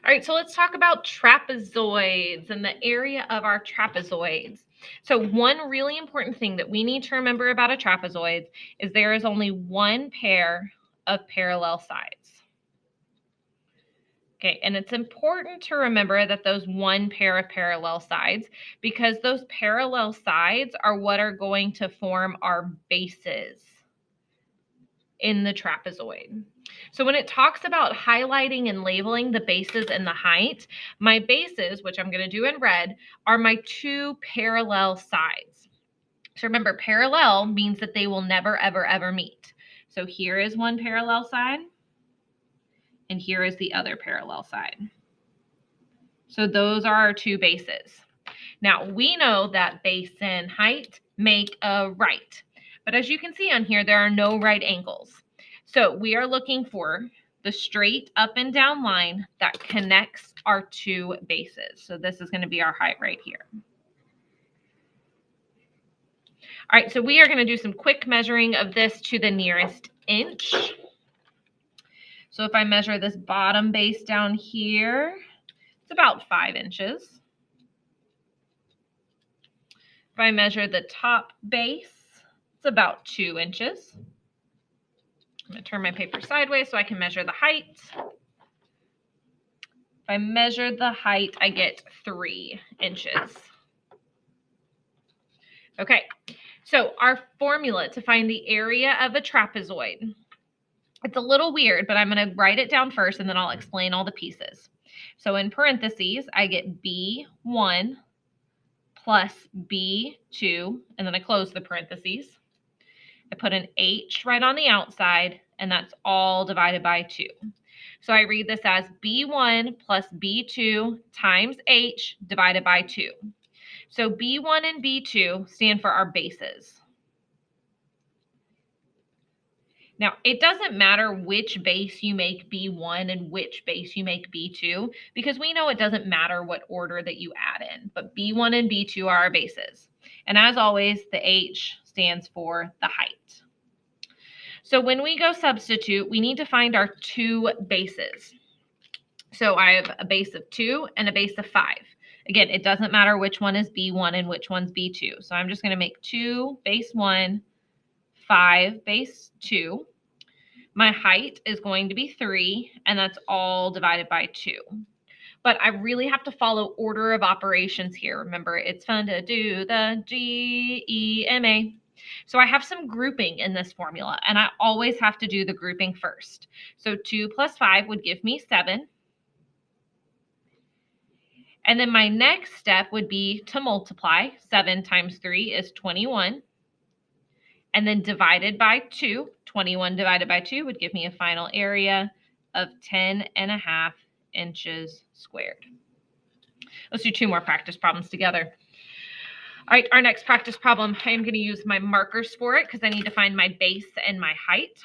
All right, so let's talk about trapezoids and the area of our trapezoids. So one really important thing that we need to remember about a trapezoid is there is only one pair of parallel sides. Okay, and it's important to remember that those one pair of parallel sides, because those parallel sides are what are going to form our bases in the trapezoid. So when it talks about highlighting and labeling the bases and the height, my bases, which I'm going to do in red, are my two parallel sides. So remember, parallel means that they will never, ever, ever meet. So here is one parallel side, and here is the other parallel side. So those are our two bases. Now, we know that base and height make a right. But as you can see on here, there are no right angles. So we are looking for the straight up and down line that connects our two bases. So this is going to be our height right here. All right, so we are going to do some quick measuring of this to the nearest inch. So if I measure this bottom base down here, it's about 5 inches. If I measure the top base, it's about 2 inches. I'm going to turn my paper sideways so I can measure the height. If I measure the height, I get 3 inches. Okay, so our formula to find the area of a trapezoid, it's a little weird, but I'm going to write it down first and then I'll explain all the pieces. So in parentheses, I get B1 plus B2, and then I close the parentheses. I put an H right on the outside, and that's all divided by 2. So I read this as B1 plus B2 times H divided by 2. So B1 and B2 stand for our bases. Now, it doesn't matter which base you make B1 and which base you make B2, because we know it doesn't matter what order that you add in, but B1 and B2 are our bases. And as always, the H stands for the height. So when we go substitute, we need to find our two bases. So I have a base of 2 and a base of 5. Again, it doesn't matter which one is B1 and which one's B2. So I'm just going to make 2 base 1, 5 base 2. My height is going to be 3, and that's all divided by 2. But I really have to follow order of operations here. Remember, it's fun to do the GEMA. So I have some grouping in this formula, and I always have to do the grouping first. So 2 plus 5 would give me 7. And then my next step would be to multiply. 7 times 3 is 21. And then divided by 2. 21 divided by 2 would give me a final area of 10.5 inches squared. Let's do 2 more practice problems together. All right, our next practice problem, I am going to use my markers for it because I need to find my base and my height.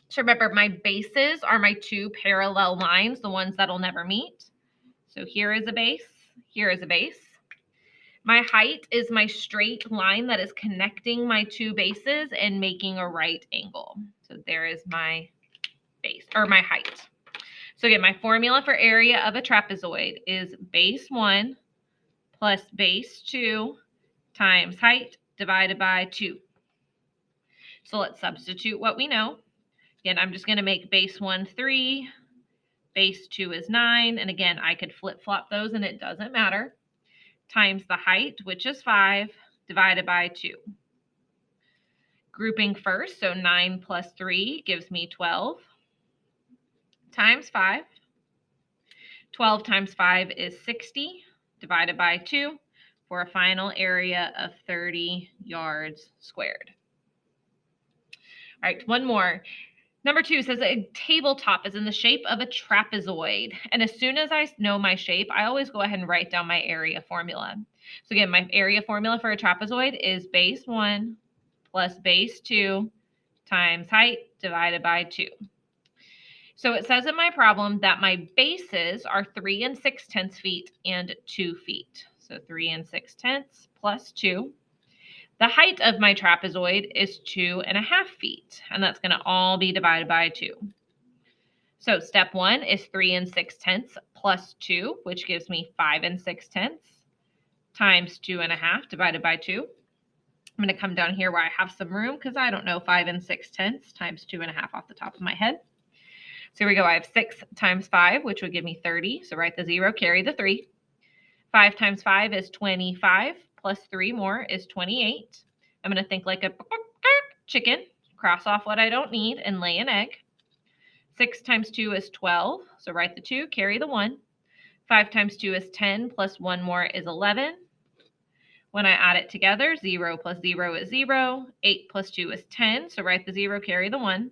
So remember, my bases are my 2 parallel lines, the ones that'll never meet. So here is a base, here is a base. My height is my straight line that is connecting my 2 bases and making a right angle. So there is my base, or my height. So again, my formula for area of a trapezoid is base 1 plus base 2 times height divided by 2. So let's substitute what we know. Again, I'm just going to make base 1 3, base 2 is 9, and again, I could flip-flop those and it doesn't matter, times the height, which is 5, divided by 2. Grouping first, so 9 plus 3 gives me 12, times 5. 12 times 5 is 60, divided by 2, for a final area of 30 yards squared. All right, one more. Number 2 says a tabletop is in the shape of a trapezoid. And as soon as I know my shape, I always go ahead and write down my area formula. So again, my area formula for a trapezoid is base 1 plus base 2 times height divided by 2. So it says in my problem that my bases are 3 6/10 feet and 2 feet. So 3 6/10 plus 2. The height of my trapezoid is 2.5 feet, and that's going to all be divided by 2. So step 1 is 3 6/10 plus 2, which gives me 5 6/10, times 2.5 divided by 2. I'm going to come down here where I have some room because I don't know 5 6/10 times 2.5 off the top of my head. So here we go. I have 6 times 5, which would give me 30. So write the 0, carry the 3. 5 times 5 is 25, plus 3 more is 28. I'm going to think like a chicken, cross off what I don't need, and lay an egg. 6 times 2 is 12, so write the 2, carry the 1. 5 times 2 is 10, plus 1 more is 11. When I add it together, 0 plus 0 is 0. 8 plus 2 is 10, so write the 0, carry the 1.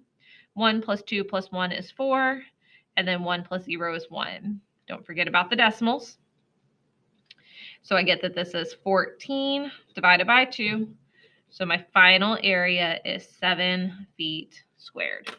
1 plus 2 plus 1 is 4, and then 1 plus 0 is 1. Don't forget about the decimals. So I get that this is 14 divided by 2. So my final area is 7 feet squared.